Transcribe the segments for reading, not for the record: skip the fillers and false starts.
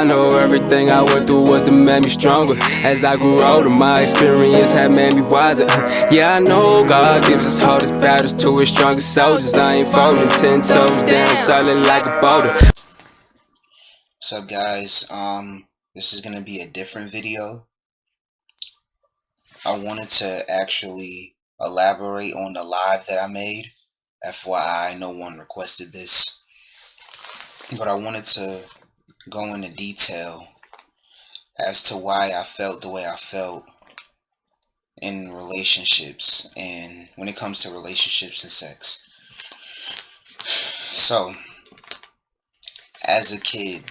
know everything I went through was to make me stronger. As I grew older, my experience had made me wiser. Yeah, I know God gives us hardest battles to his strongest soldiers. I ain't folding 10 toes down, solid like a boulder. What's up, guys? This is gonna be a different video. I wanted to actually elaborate on the live that I made. FYI, no one requested this, but I wanted to go into detail as to why I felt the way I felt in relationships, and when it comes to relationships and sex. So, as a kid,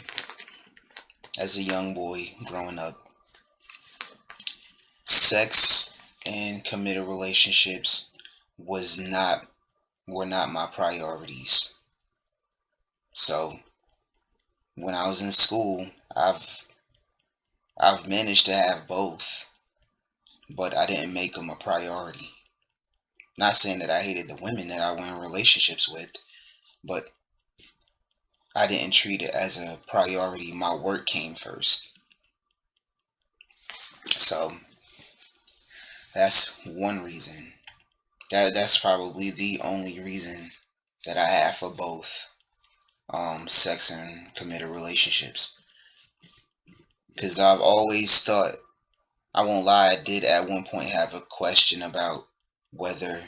as a young boy growing up, sex and committed relationships were not my priorities. So when I was in school, I've managed to have both, but I didn't make them a priority. Not saying that I hated the women that I went in relationships with, but I didn't treat it as a priority. My work came first. So that's one reason. That's probably the only reason that I have for both sex and committed relationships. Because I've always thought, I won't lie, I did at one point have a question about whether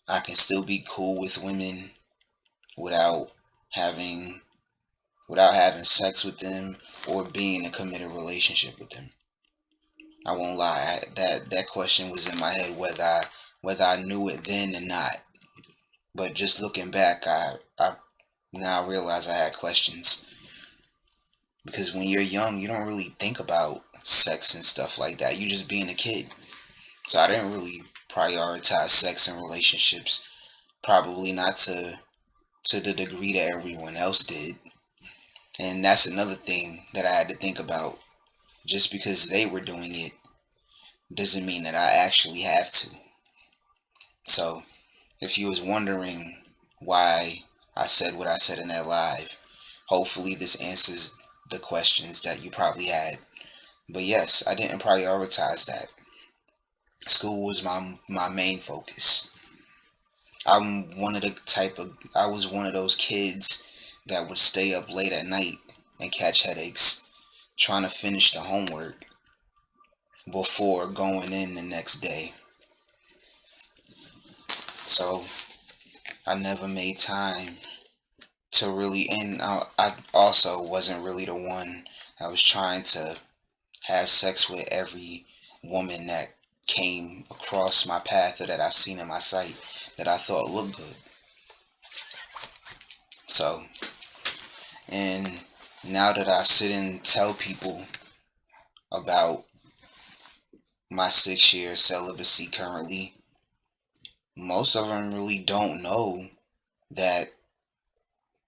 I can still be cool with women without having sex with them or being in a committed relationship with them. I won't lie, that question was in my head whether I knew it then or not. But just looking back, I now realize I had questions. Because when you're young, you don't really think about sex and stuff like that. You just being a kid. So I didn't really prioritize sex and relationships. Probably not to the degree that everyone else did. And that's another thing that I had to think about. Just because they were doing it doesn't mean that I actually have to. So if you was wondering why I said what I said in that live, hopefully this answers the questions that you probably had. But yes, I didn't prioritize that. School was my main focus. I was one of those kids that would stay up late at night and catch headaches trying to finish the homework before going in the next day. So I never made time to really, and I also wasn't really the one that was trying to have sex with every woman that came across my path or that I've seen in my sight that I thought looked good. So, and now that I sit and tell people about my 6-year celibacy currently, most of them really don't know that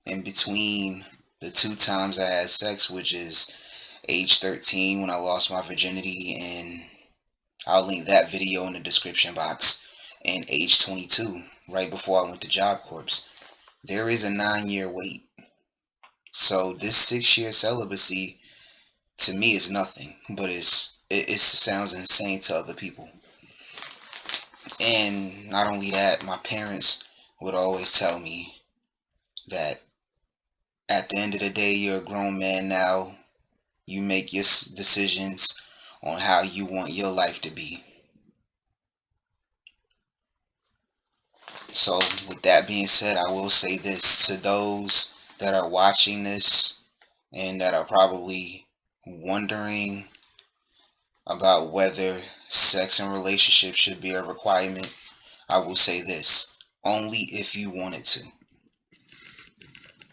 in between the 2 times I had sex, which is age 13 when I lost my virginity, and I'll link that video in the description box, and age 22, right before I went to Job Corps, there is a 9-year wait. So this 6-year celibacy to me is nothing, but it sounds insane to other people. And not only that, my parents would always tell me that at the end of the day, you're a grown man now. You make your decisions on how you want your life to be. So with that being said, I will say this to those that are watching this and that are probably wondering about whether sex and relationships should be a requirement. I will say this: only if you want it to.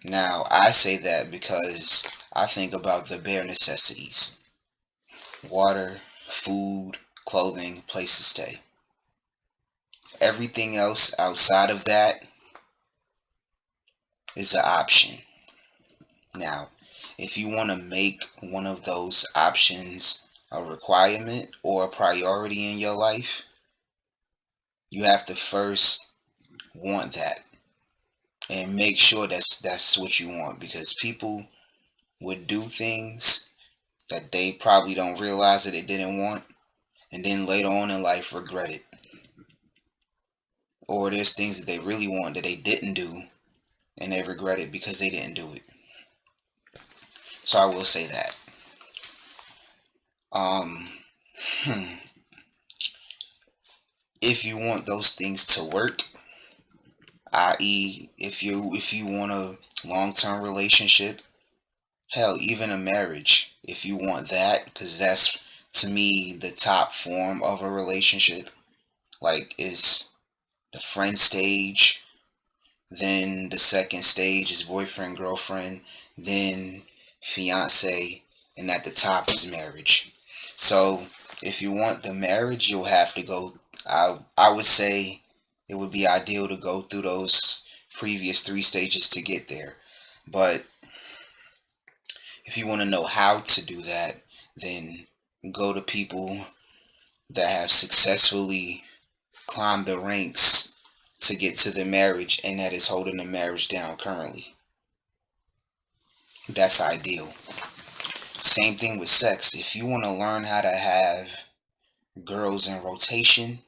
Now, I say that because I think about the bare necessities: water, food, clothing, place to stay. Everything else outside of that is an option. Now, if you want to make one of those options a requirement or a priority in your life, you have to first want that and make sure that's what you want, because people would do things that they probably don't realize that they didn't want, and then later on in life regret it. Or there's things that they really want that they didn't do, and they regret it because they didn't do it. So I will say that. Um, if you want those things to work, i.e., if you want a long-term relationship, hell, even a marriage, if you want that, because that's to me the top form of a relationship. Like, is the friend stage, then the second stage is boyfriend, girlfriend, then fiance, and at the top is marriage. So if you want the marriage, you'll have to go. I would say it would be ideal to go through those previous three stages to get there. But if you want to know how to do that, then go to people that have successfully climbed the ranks to get to the marriage and that is holding the marriage down currently. That's ideal. Same thing with sex. If you want to learn how to have girls in rotation,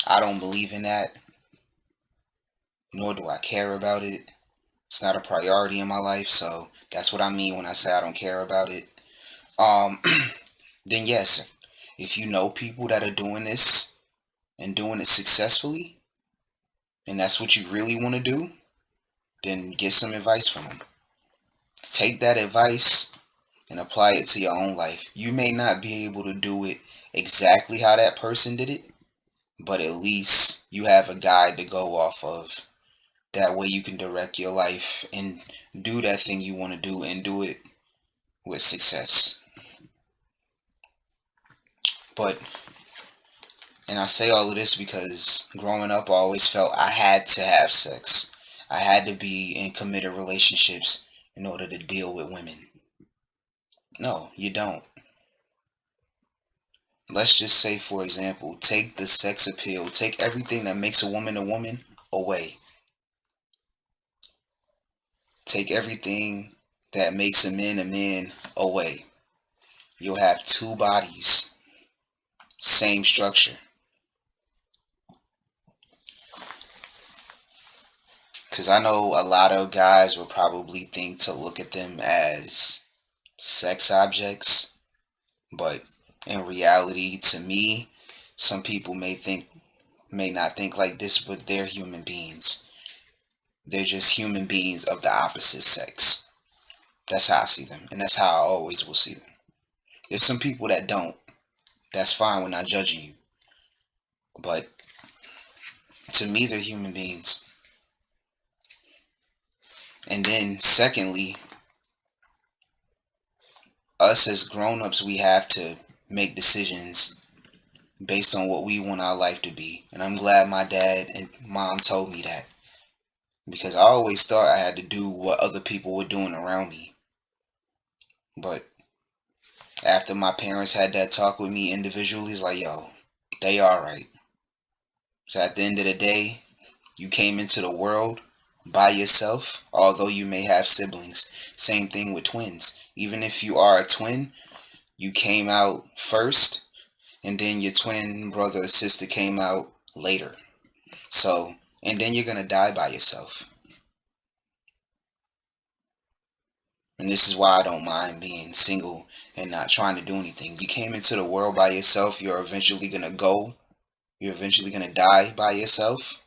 I don't believe in that, nor do I care about it. It's not a priority in my life, so that's what I mean when I say I don't care about it. Um, then yes, if you know people that are doing this and doing it successfully, and that's what you really want to do, then get some advice from them. Take that advice and apply it to your own life. You may not be able to do it exactly how that person did it, but at least you have a guide to go off of. That way you can direct your life and do that thing you want to do and do it with success. But, and I say all of this because growing up I always felt I had to have sex. I had to be in committed relationships in order to deal with women. No, you don't. Let's just say, for example, take the sex appeal, take everything that makes a woman away. Take everything that makes a man away. You'll have two bodies, same structure. Because I know a lot of guys will probably think to look at them as sex objects, but in reality, to me, some people may not think like this, but they're human beings. They're just human beings of the opposite sex. That's how I see them, and that's how I always will see them. There's some people that don't. That's fine, we're not judging you. But to me, they're human beings. And then, secondly, us as grown-ups, we have to make decisions based on what we want our life to be. And I'm glad my dad and mom told me that. Because I always thought I had to do what other people were doing around me. But after my parents had that talk with me individually, it's like, yo, they alright. So at the end of the day, you came into the world by yourself, although you may have siblings. Same thing with twins. Even if you are a twin, you came out first, and then your twin brother or sister came out later. So, and then you're gonna die by yourself. And this is why I don't mind being single and not trying to do anything. You came into the world by yourself, you're eventually gonna go. You're eventually gonna die by yourself.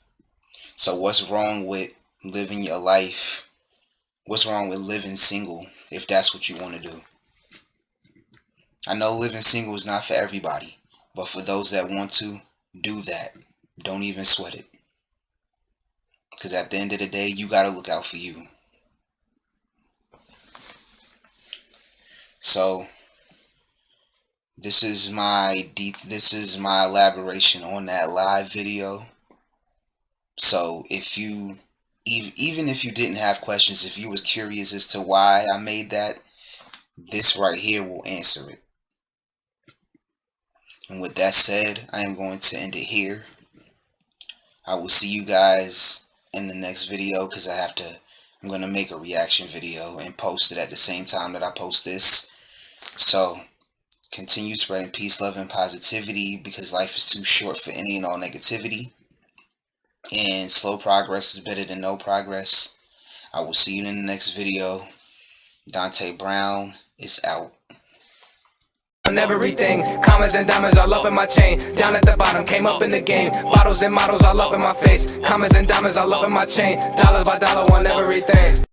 So what's wrong with living your life? What's wrong with living single if that's what you want to do? I know living single is not for everybody, but for those that want to, do that. Don't even sweat it. Because at the end of the day, you got to look out for you. So this is my elaboration on that live video. So if you, even if you didn't have questions, if you was curious as to why I made that, this right here will answer it. And with that said, I am going to end it here. I will see you guys in the next video because I have to I'm going to make a reaction video and post it at the same time that I post this. So continue spreading peace, love, and positivity, because life is too short for any and all negativity. And slow progress is better than no progress. I will see you in the next video. Dante Brown is out. On everything, commas and diamonds all up in my chain. Down at the bottom, came up in the game. Bottles and models all up in my face. Commas and diamonds all up in my chain. Dollars by dollar on everything.